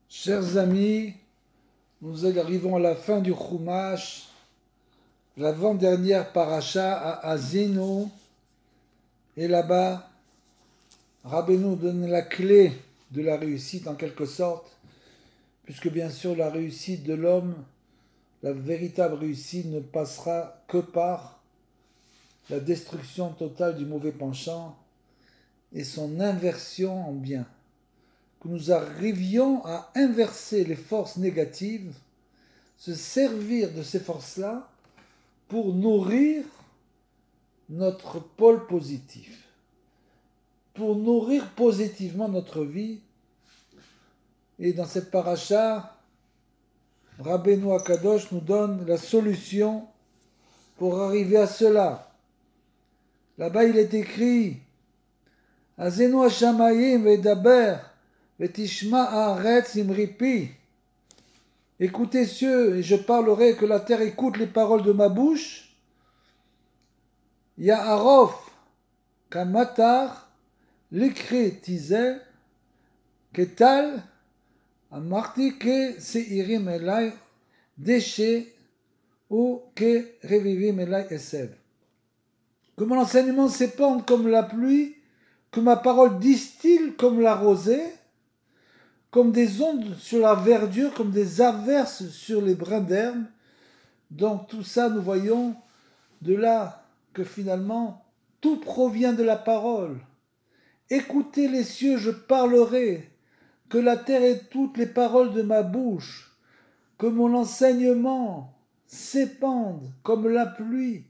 Chers amis, nous arrivons à la fin du Chumash, l'avant-dernière paracha à Azino, et là-bas, Rabbeinu donne la clé de la réussite en quelque sorte, puisque bien sûr la réussite de l'homme, la véritable réussite ne passera que par la destruction totale du mauvais penchant et son inversion en bien. Que nous arrivions à inverser les forces négatives, se servir de ces forces-là pour nourrir notre pôle positif, pour nourrir positivement notre vie. Et dans cette paracha, Rabbeinu Akadosh nous donne la solution pour arriver à cela. Là-bas, il est écrit Azenu hashamayim vedaber vetishma haaretz imripi. Écoutez cieux, et je parlerai, que la terre écoute les paroles de ma bouche. Ya'arof kamatar likri tizel ketal amarti ke seirim elai deshe ou ke revivim elai esev. Que mon enseignement s'épande comme la pluie, que ma parole distille comme la rosée, comme des ondes sur la verdure, comme des averses sur les brins d'herbe. Donc tout ça, nous voyons de là que finalement, tout provient de la parole. Écoutez les cieux, je parlerai, que la terre écoute les paroles de ma bouche, que mon enseignement s'épande comme la pluie,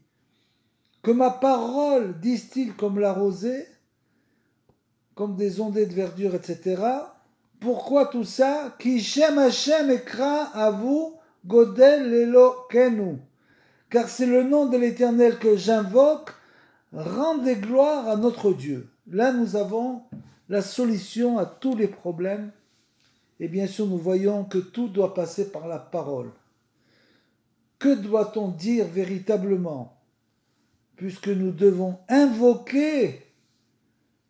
que ma parole distille comme la rosée, comme des ondées de verdure, etc. Pourquoi tout ça? Ki Shem Hashem ekra avu godel Elokenu. Car c'est le nom de l'Éternel que j'invoque, rendez gloire à notre Dieu. Là, nous avons la solution à tous les problèmes. Et bien sûr, nous voyons que tout doit passer par la parole. Que doit-on dire véritablement? Puisque nous devons invoquer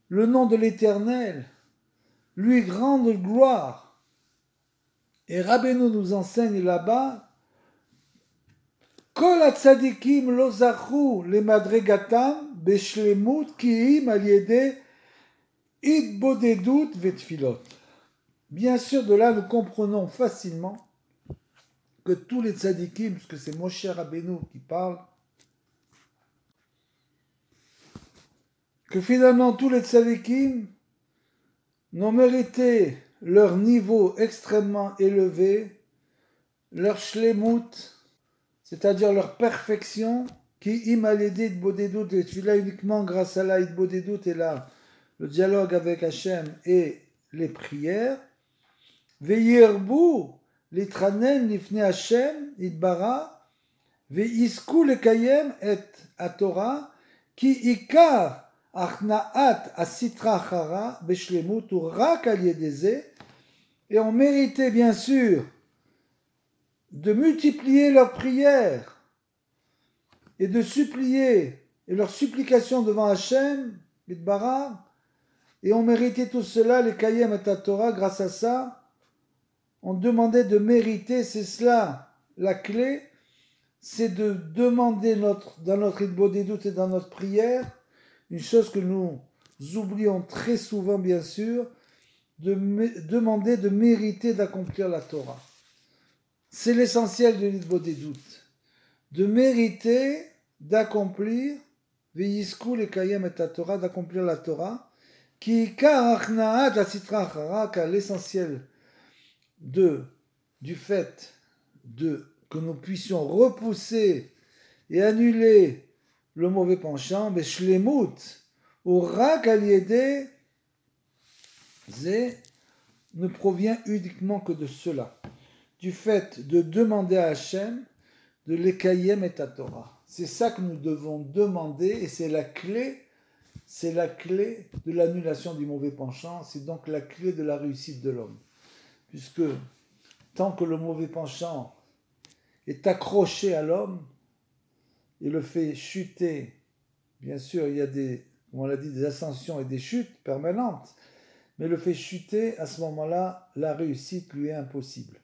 le nom de l'Éternel, lui rendre gloire. Et Rabbeinu nous enseigne là-bas Kol hatzadikim lo zachu lemadregatam beshlemut kiim al yedei itbodedut vetfilot. Bien sûr, de là, nous comprenons facilement que tous les tzadikim, puisque c'est Moshe Rabbeinu qui parle, que finalement tous les tzadikim n'ont mérité leur niveau extrêmement élevé, leur shlemut, c'est-à-dire leur perfection, qui imalédé itbodedut, et celui-là uniquement grâce à la itbodedut et là, le dialogue avec Hachem et les prières, ve'yirbu litranen lifnei Hachem itbara, ve'isku lekayem et haTorah, ki ikar achnaat asitra achara beshlemut ou rak al yedeze, et ont mérité bien sûr de multiplier leurs prières et de supplier et leurs supplications devant Hachem itbara, et ont mérité tout cela, les Kayem et Torah, grâce à ça, on demandait de mériter, c'est cela la clé, c'est de demander dans notre Idbodedut et dans notre prière, une chose que nous oublions très souvent bien sûr, de demander de mériter d'accomplir la Torah. C'est l'essentiel de l'Idbodedut, de mériter d'accomplir, Ve'yisku les Kayem et Torah, d'accomplir la Torah, qui car l'essentiel du fait que nous puissions repousser et annuler le mauvais penchant, shlemut ou rak al yedei ne provient uniquement que de cela, du fait de demander à Hachem de l'ekayem et à Torah. C'est ça que nous devons demander et c'est la clé de l'annulation du mauvais penchant, c'est donc la clé de la réussite de l'homme. Puisque tant que le mauvais penchant est accroché à l'homme et le fait chuter, bien sûr, il y a comme on l'a dit, des ascensions et des chutes permanentes, mais le fait chuter, à ce moment-là, la réussite lui est impossible.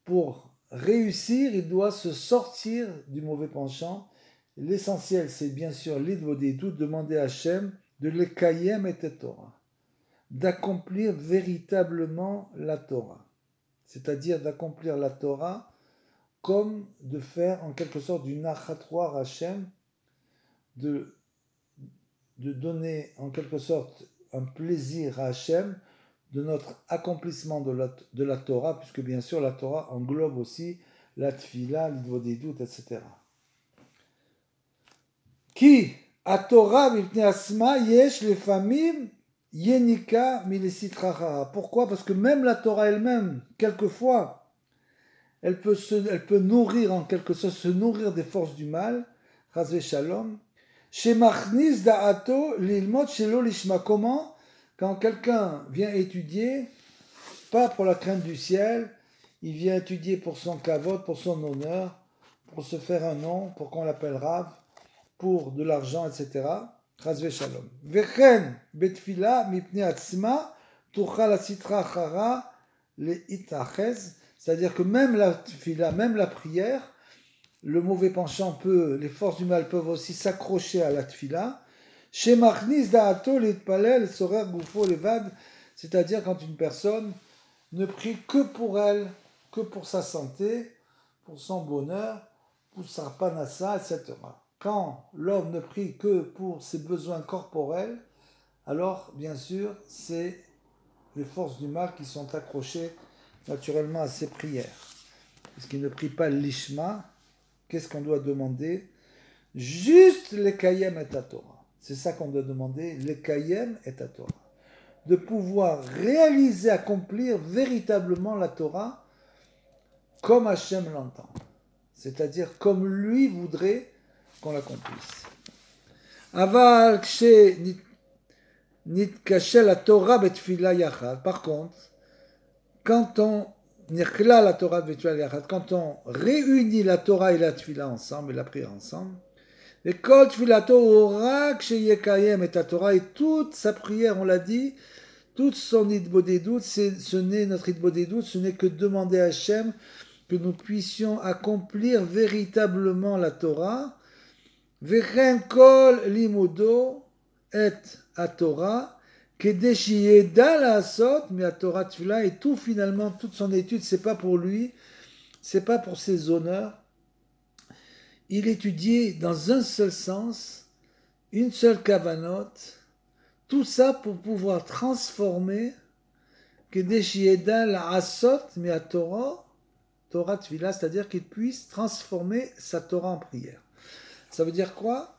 Pour réussir, il doit se sortir du mauvais penchant. L'essentiel, c'est bien sûr l'idvodidut, demander à Hachem de l'ekayem et Torah, d'accomplir véritablement la Torah, c'est-à-dire d'accomplir la Torah comme de faire en quelque sorte du nachatoire à Hachem, de donner en quelque sorte un plaisir à Hachem de notre accomplissement de la Torah, puisque bien sûr la Torah englobe aussi la tfila, l'idvodidut, etc. Qui a Torah b'ipnei asma yesh lefamim yenika milesitrachara. Pourquoi? Parce que même la Torah elle-même, quelquefois, elle peut nourrir en quelque sorte, se nourrir des forces du mal, chas v'shalom. Shemachnis da'ato lilmot shelo lishma. Comment? Quand quelqu'un vient étudier, pas pour la crainte du ciel, il vient étudier pour son kavod, pour son honneur, pour se faire un nom, pour qu'on l'appelle Rav, pour de l'argent, etc. Chas v'shalom. Vechen betfila mipnei atzma tuchal asitra chara leitachez. C'est-à-dire que même la tfila, même la prière, le mauvais penchant peut, les forces du mal peuvent aussi s'accrocher à la tfila. Shemachnis da'ato litpalel sorer gufo levad, c'est-à-dire quand une personne ne prie que pour elle, que pour sa santé, pour son bonheur, pour sa panassa, etc. Quand l'homme ne prie que pour ses besoins corporels, alors bien sûr c'est les forces du mal qui sont accrochées naturellement à ses prières. Puisqu'il ne prie pas l'ishma, qu'est-ce qu'on doit demander? Juste l'ekayem et la Torah. C'est ça qu'on doit demander, l'ekayem et la Torah. De pouvoir réaliser, accomplir véritablement la Torah comme Hachem l'entend. C'est-à-dire comme lui voudrait qu'on l'accomplisse. Aval kshe nitkashe la Torah betfila yachad. Par contre, quand on la Torah betfila yachad, quand on réunit la Torah et la tfila ensemble, et la prière ensemble, et kol tfilato ora kshe yekayem et la Torah, et toute sa prière, on l'a dit, toute son idbodedut, notre idbodedut, ce n'est que demander à Hachem que nous puissions accomplir véritablement la Torah. Vechen kol limudo et a Torah, kedei sheyeda la'asot mi a Torah tfila, et tout finalement, toute son étude, c'est pas pour lui, c'est pas pour ses honneurs. Il étudiait dans un seul sens, une seule kavanot, tout ça pour pouvoir transformer kedei sheyeda la'asot mi a Torah tfila, c'est-à-dire qu'il puisse transformer sa Torah en prière. Ça veut dire quoi?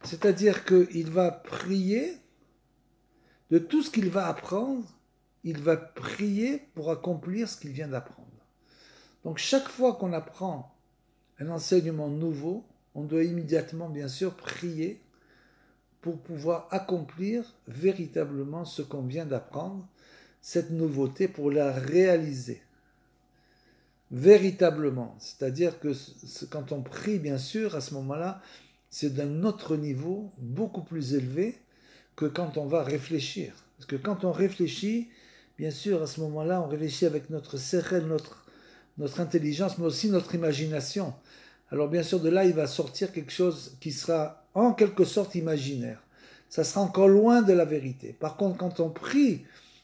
C'est-à-dire qu'il va prier de tout ce qu'il va apprendre, il va prier pour accomplir ce qu'il vient d'apprendre. Donc chaque fois qu'on apprend un enseignement nouveau, on doit immédiatement, bien sûr, prier pour pouvoir accomplir véritablement ce qu'on vient d'apprendre, cette nouveauté, pour la réaliser. Véritablement, c'est-à-dire que quand on prie, bien sûr, à ce moment-là, c'est d'un autre niveau, beaucoup plus élevé que quand on va réfléchir. Parce que quand on réfléchit, bien sûr, à ce moment-là, on réfléchit avec notre sechel, notre intelligence, mais aussi notre imagination. Alors bien sûr, de là, il va sortir quelque chose qui sera en quelque sorte imaginaire. Ça sera encore loin de la vérité. Par contre, quand on prie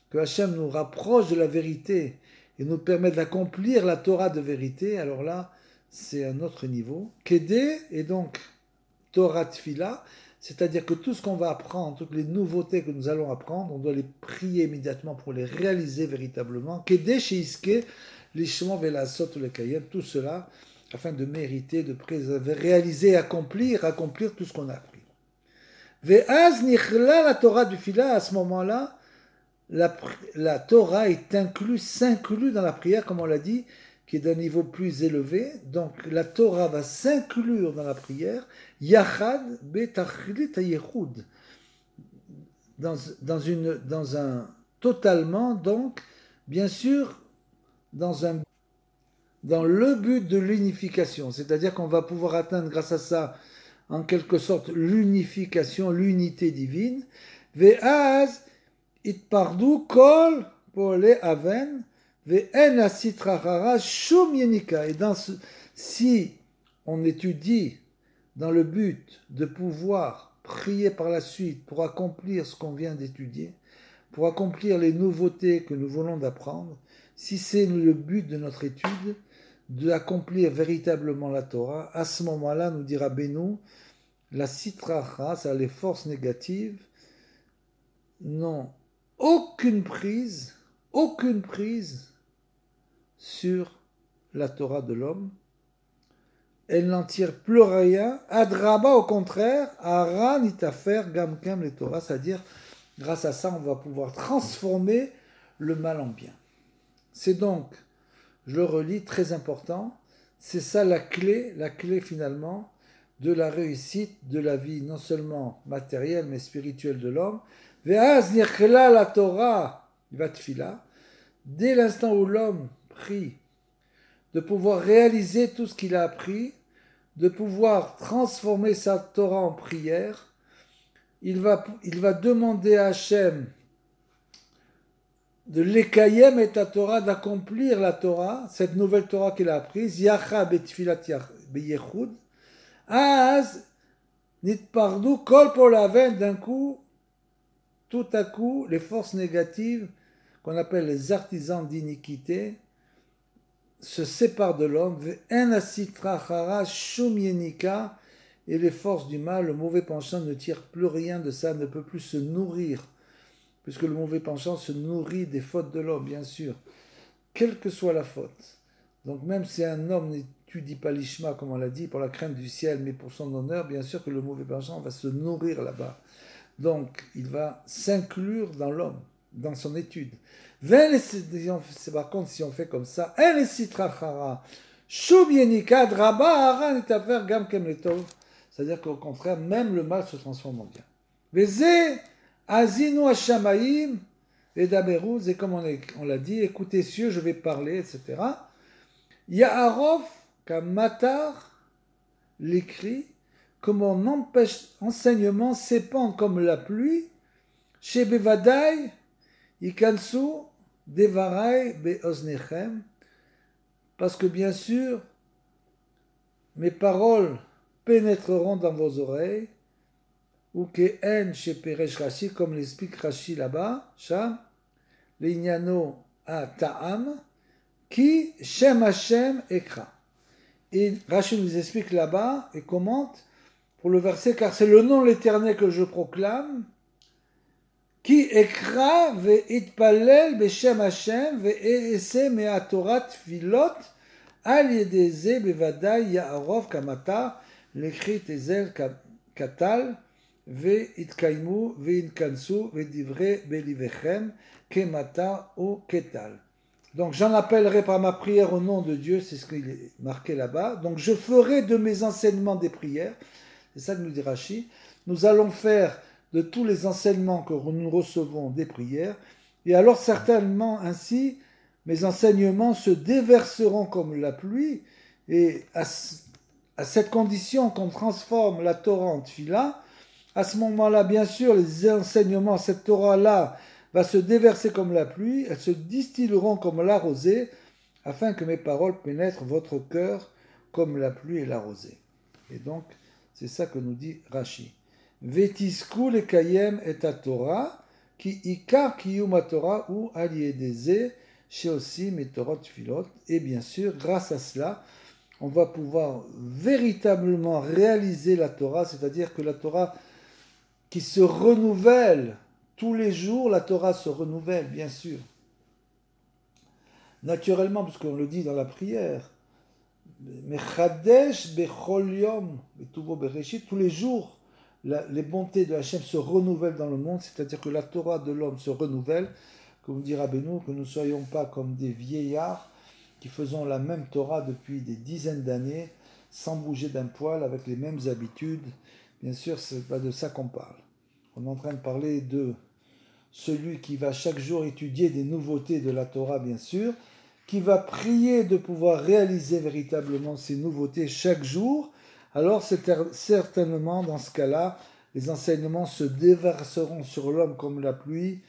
que Hachem nous rapproche de la vérité et nous permet d'accomplir la Torah de vérité, alors là, c'est un autre niveau. Kedé et donc Torah Tfila, c'est-à-dire que tout ce qu'on va apprendre, toutes les nouveautés que nous allons apprendre, on doit les prier immédiatement pour les réaliser véritablement. Kedé Sheiske, Lishma Velasot ou le Kayem, tout cela afin de mériter, de réaliser, accomplir tout ce qu'on a appris. Ve'az nichla la Torah du Fila, à ce moment-là, la Torah est s'inclut dans la prière, comme on l'a dit, qui est d'un niveau plus élevé. Donc la Torah va s'inclure dans la prière, yachad betachlit hayechud, dans un totalement, donc bien sûr dans le but de l'unification, c'est-à-dire qu'on va pouvoir atteindre grâce à ça en quelque sorte l'unification, l'unité divine. Ve'az Itpardu kol pole aven ve'en asitrachara shum yenika. Et si on étudie dans le but de pouvoir prier par la suite pour accomplir ce qu'on vient d'étudier, pour accomplir les nouveautés que nous voulons d'apprendre, si c'est le but de notre étude, d'accomplir véritablement la Torah, à ce moment-là, nous dira Benoît, la sitracha, c'est-à-dire les forces négatives, n'ont aucune prise sur la Torah de l'homme. Elle n'en tire plus rien. Adraba, au contraire, ara nitafer gamkem les Torah, c'est-à-dire, grâce à ça, on va pouvoir transformer le mal en bien. C'est donc, je le relis, très important, c'est ça la clé finalement de la réussite de la vie, non seulement matérielle, mais spirituelle de l'homme. Ve'az nirchela la Torah, vatfila, dès l'instant où l'homme prie, de pouvoir réaliser tout ce qu'il a appris, de pouvoir transformer sa Torah en prière, il va demander à Hachem de l'Ekayem et ta Torah, d'accomplir la Torah, cette nouvelle Torah qu'il a apprise, Yacha betfilat beyechud, Az nitpardu kol polaven, d'un coup, tout à coup, les forces négatives, qu'on appelle les artisans d'iniquité, se séparent de l'homme, ve'en asitrachara shum yenika, et les forces du mal, le mauvais penchant ne tire plus rien de ça, ne peut plus se nourrir, puisque le mauvais penchant se nourrit des fautes de l'homme, bien sûr, quelle que soit la faute. Donc même si un homme n'étudie pas l'ishma, comme on l'a dit, pour la crainte du ciel, mais pour son honneur, bien sûr que le mauvais penchant va se nourrir là-bas. Donc il va s'inclure dans l'homme, dans son étude. Par contre, si on fait comme ça, c'est-à-dire qu'au contraire, même le mal se transforme en bien. Azinu Hashamaim et Daberuz, et comme on l'a dit, écoutez cieux, je vais parler, etc. Ya'arov, Kamatar, l'écrit, que mon enseignement s'épand comme la pluie, chez Bevadai, Ikansu, Devarai, Beoznechem, parce que bien sûr, mes paroles pénétreront dans vos oreilles, ou que en chez Peresh Rashi, comme l'explique Rashi là-bas, Sham, l'Inyano a Ta'am, qui Shem Hashem Ekra. Et Rashi nous explique là-bas et commente pour le verset, car c'est le nom de l'Éternel que je proclame, qui Ekra ve'itpalel be'Shem Hashem ve'e'ese me'atorat filot al yedeze bevadai ya'arov kamata l'écrit Ezel katal ve'itkaimu ve'inkansu ve'divre be'livechem kemata ou ketal. Donc j'en appellerai par ma prière au nom de Dieu, c'est ce qu'il est marqué là-bas. Donc je ferai de mes enseignements des prières, c'est ça que nous dit Rashi. Nous allons faire de tous les enseignements que nous recevons des prières, et alors certainement ainsi, mes enseignements se déverseront comme la pluie, et à cette condition qu'on transforme la Torah en tfila, à ce moment-là, bien sûr, les enseignements, cette Torah-là, va se déverser comme la pluie, elles se distilleront comme la rosée, afin que mes paroles pénètrent votre cœur comme la pluie et la rosée. Et donc, c'est ça que nous dit Rashi. Vetisku le kayem et a Torah, qui ikar kiyum Torah ou aliedeze, chez aussi mes Torah tfilot. Et bien sûr, grâce à cela, on va pouvoir véritablement réaliser la Torah, c'est-à-dire que la Torah qui se renouvelle tous les jours, la Torah se renouvelle, bien sûr. Naturellement, parce qu'on le dit dans la prière, Mechadesh bechol yom, tous les jours, les bontés de Hachem se renouvellent dans le monde, c'est-à-dire que la Torah de l'homme se renouvelle, comme dit Rabbeinu, que nous ne soyons pas comme des vieillards qui faisons la même Torah depuis des dizaines d'années, sans bouger d'un poil, avec les mêmes habitudes. Bien sûr, ce n'est pas de ça qu'on parle. On est en train de parler de celui qui va chaque jour étudier des nouveautés de la Torah, bien sûr, qui va prier de pouvoir réaliser véritablement ces nouveautés chaque jour. Alors certainement, dans ce cas-là, les enseignements se déverseront sur l'homme comme la pluie,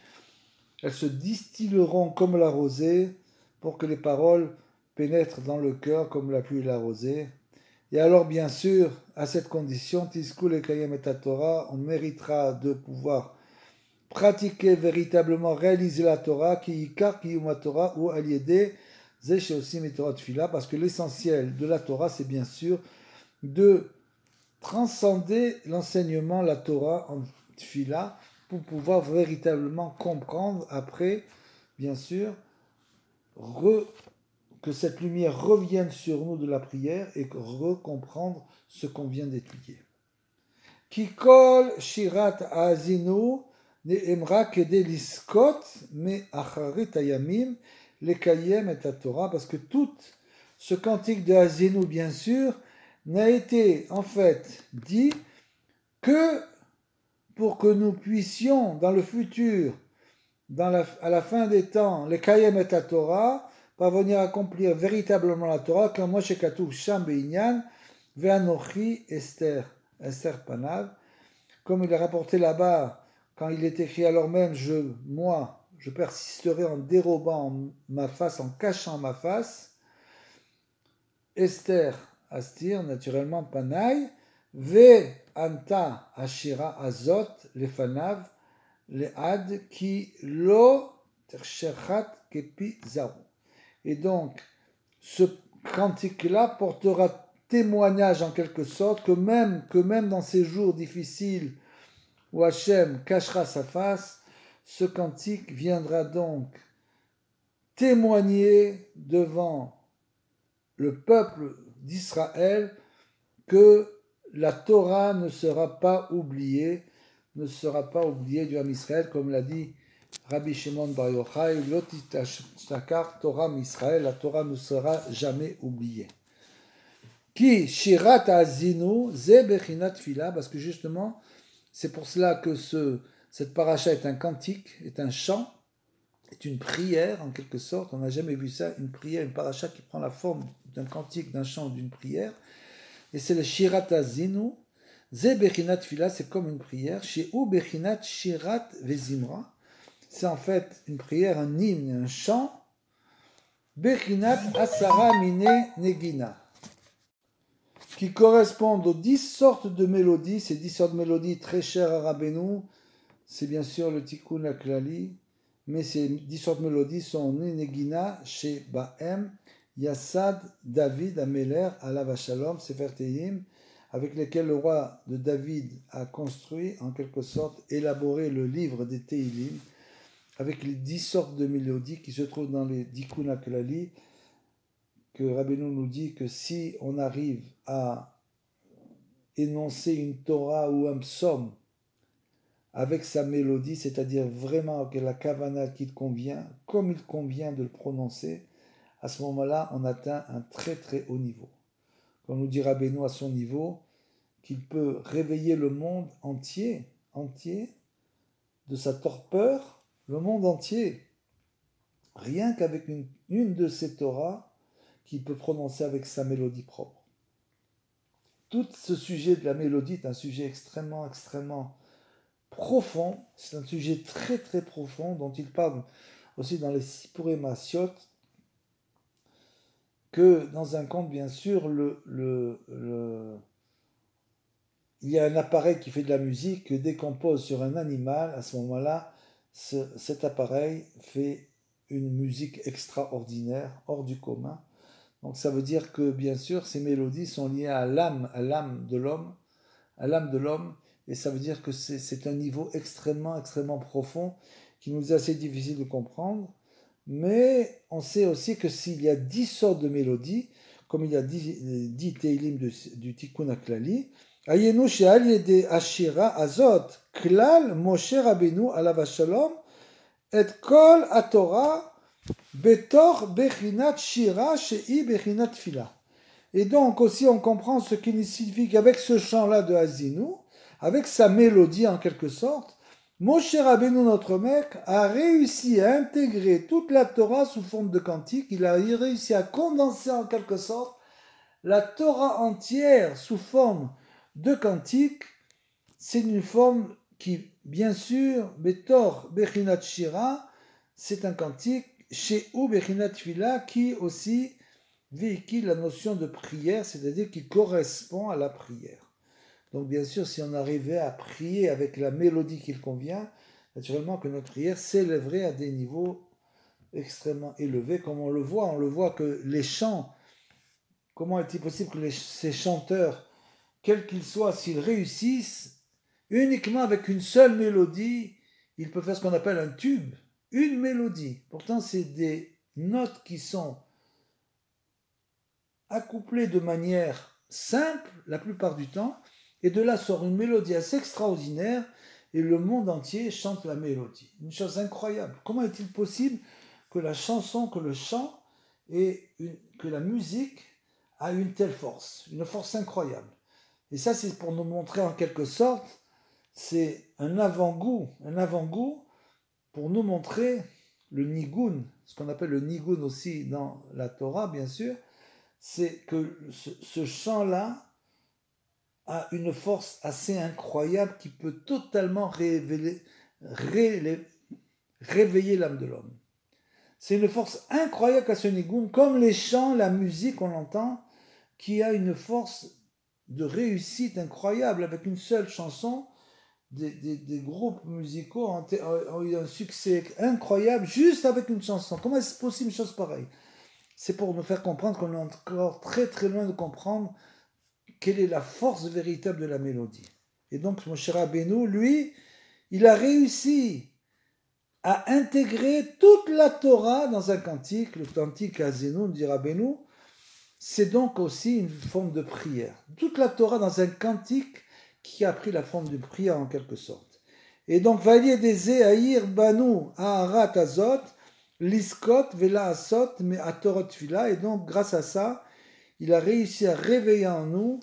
elles se distilleront comme la rosée pour que les paroles pénètrent dans le cœur comme la pluie et la rosée. Et alors, bien sûr, à cette condition, Tiskul et Kayem et Torah, on méritera de pouvoir pratiquer véritablement, réaliser la Torah, qui Ikar, qui Torah, ou Aliédé, Zéche aussi Torah Tfila, parce que l'essentiel de la Torah, c'est bien sûr de transcender l'enseignement, la Torah en Tfila, pour pouvoir véritablement comprendre après, bien sûr, que cette lumière revienne sur nous de la prière et recomprendre ce qu'on vient d'étudier. Kikol shirat azinu ne'emra kede liskot me acharit ayamim lekayem et Torah, parce que tout ce cantique de Azinu, bien sûr, n'a été en fait dit que pour que nous puissions dans le futur, à la fin des temps, lekayem et Torah, parvenir à accomplir véritablement la Torah, comme Moshe Katuv Sham Beinyan, Ve'anochi Esther, Esther Panav, comme il est rapporté là-bas, quand il est écrit alors même, je persisterai en dérobant ma face, en cachant ma face. Esther, Astir, naturellement Panaï, Ve'anta Ashira Azot, Lefanav, Le'ad, Ki Lo Tershechat Kepi Zaru. Et donc, ce cantique-là portera témoignage en quelque sorte que même dans ces jours difficiles où Hachem cachera sa face, ce cantique viendra donc témoigner devant le peuple d'Israël que la Torah ne sera pas oubliée du Ham Israël, comme l'a dit Rabbi Shimon Bar Yochai, Lotitashtakar Torah Israël, la Torah ne sera jamais oubliée. Qui Shirat Azinu Ze Bechinat Fila, parce que justement, c'est pour cela que cette paracha est un cantique, est un chant, est une prière en quelque sorte. On n'a jamais vu ça, une prière, une paracha qui prend la forme d'un cantique, d'un chant, d'une prière. Et c'est le Shirat Azinu. Ze Bechinat Fila, c'est comme une prière. Sheu Bechinat Shirat Vezimra. C'est en fait une prière, un hymne, un chant. Bechinat Asara Mine Negina, qui correspondent aux 10 sortes de mélodies. Ces 10 sortes de mélodies très chères à Rabbeinu, c'est bien sûr le Tikkun HaKlali, mais ces 10 sortes de mélodies sont Negina, chez Bahem, Yassad, David, Ameler, Alav Shalom, Sefer Tehillim, avec lesquels le roi de David a construit, en quelque sorte, élaboré le livre des Tehillim, avec les 10 sortes de mélodies qui se trouvent dans les Tikkun HaKlali, que Rabbeinu nous dit que si on arrive à énoncer une Torah ou un psaume avec sa mélodie, c'est-à-dire vraiment avec la kavana qui convient, comme il convient de le prononcer, à ce moment-là, on atteint un très très haut niveau. Quand nous dit Rabbeinu à son niveau, qu'il peut réveiller le monde entier de sa torpeur, le monde entier, rien qu'avec une de ces Torahs qu'il peut prononcer avec sa mélodie propre. Tout ce sujet de la mélodie est un sujet extrêmement, extrêmement profond. C'est un sujet très, très profond dont il parle aussi dans les Sipurei Maasiot, que dans un conte, bien sûr, il y a un appareil qui fait de la musique que dès qu'on pose sur un animal, à ce moment-là, cet appareil fait une musique extraordinaire, hors du commun. Donc ça veut dire que, bien sûr, ces mélodies sont liées à l'âme de l'homme, et ça veut dire que c'est un niveau extrêmement, extrêmement profond qui nous est assez difficile de comprendre, mais on sait aussi que s'il y a 10 sortes de mélodies, comme il y a 10 Tehillim du Tikkun HaKlali, Ayenu she'al yede Ashira Azot, Klal Moshe Rabbeinu alav shalom, et kol haTorah, Betor Bechinat Shira Shei Bechinat Fila. Et donc aussi on comprend ce qu'il signifie qu'avec ce chant-là de Azinu, avec sa mélodie en quelque sorte, Moshe Rabbeinu, notre maître, a réussi à intégrer toute la Torah sous forme de cantique. Il a réussi à condenser en quelque sorte la Torah entière sous forme de cantique. C'est une forme qui, bien sûr, Betor Bechinat Shira, c'est un cantique chez Bechinat Tfila qui aussi véhicule la notion de prière, c'est-à-dire qui correspond à la prière. Donc bien sûr, si on arrivait à prier avec la mélodie qu'il convient, naturellement que notre prière s'élèverait à des niveaux extrêmement élevés, comme on le voit que les chants, comment est-il possible que ces chanteurs, quels qu'ils soient, s'ils réussissent, uniquement avec une seule mélodie, ils peuvent faire ce qu'on appelle un tube, une mélodie. Pourtant, c'est des notes qui sont accouplées de manière simple la plupart du temps, et de là sort une mélodie assez extraordinaire, et le monde entier chante la mélodie. Une chose incroyable. Comment est-il possible que la chanson, que le chant, que la musique a une telle force, une force incroyable. Et ça, c'est pour nous montrer en quelque sorte, c'est un avant-goût pour nous montrer le nigun, ce qu'on appelle le nigun aussi dans la Torah, bien sûr, c'est que ce chant-là a une force assez incroyable qui peut totalement réveiller l'âme de l'homme. C'est une force incroyable qu'a ce nigun, comme les chants, la musique, on l'entend, qui a une force de réussite incroyable. Avec une seule chanson, des groupes musicaux ont eu un succès incroyable juste avec une chanson. Comment est-ce possible une chose pareille? C'est pour nous faire comprendre qu'on est encore très très loin de comprendre quelle est la force véritable de la mélodie. Et donc Moshe Rabbeinu, lui, il a réussi à intégrer toute la Torah dans un cantique, le cantique Azenu, dit Rabbeinu. C'est donc aussi une forme de prière. Toute la Torah dans un cantique qui a pris la forme d'une prière en quelque sorte. Et donc, Valier des Aïr Banu Aharat Azot, Liskot Vela Asot Me Atorot Fila. Et donc, grâce à ça, il a réussi à réveiller en nous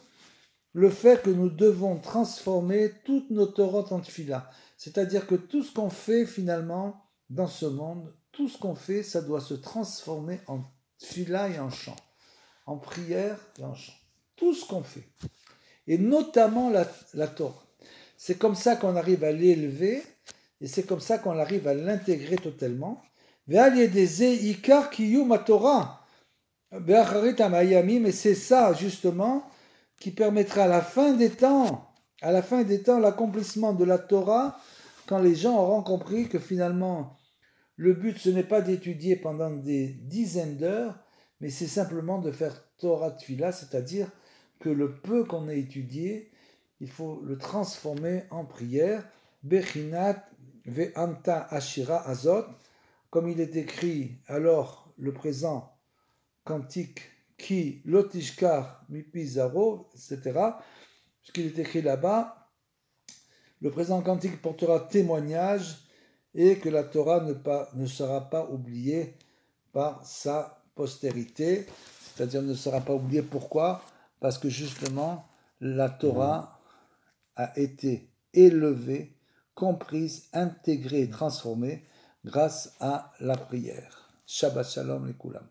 le fait que nous devons transformer toutes nos Torot en Tfila. C'est-à-dire que tout ce qu'on fait finalement dans ce monde, tout ce qu'on fait, ça doit se transformer en Tfila et en chant. En prière et en chant. Tout ce qu'on fait. Et notamment la Torah. C'est comme ça qu'on arrive à l'élever et c'est comme ça qu'on arrive à l'intégrer totalement. Mais c'est ça justement qui permettra à la fin des temps, l'accomplissement de la Torah, quand les gens auront compris que finalement le but ce n'est pas d'étudier pendant des dizaines d'heures, mais c'est simplement de faire Torah Tfila, c'est-à-dire que le peu qu'on a étudié, il faut le transformer en prière. Bechinat ve'anta ashira azot, comme il est écrit alors le présent cantique qui lotishkar mipizaro, etc. Ce qu'il est écrit là-bas, le présent cantique portera témoignage et que la Torah ne sera pas oubliée par sa postérité, c'est-à-dire ne sera pas oubliée. Pourquoi? Parce que justement, la Torah a été élevée, comprise, intégrée et transformée grâce à la prière. Shabbat Shalom les Koulam.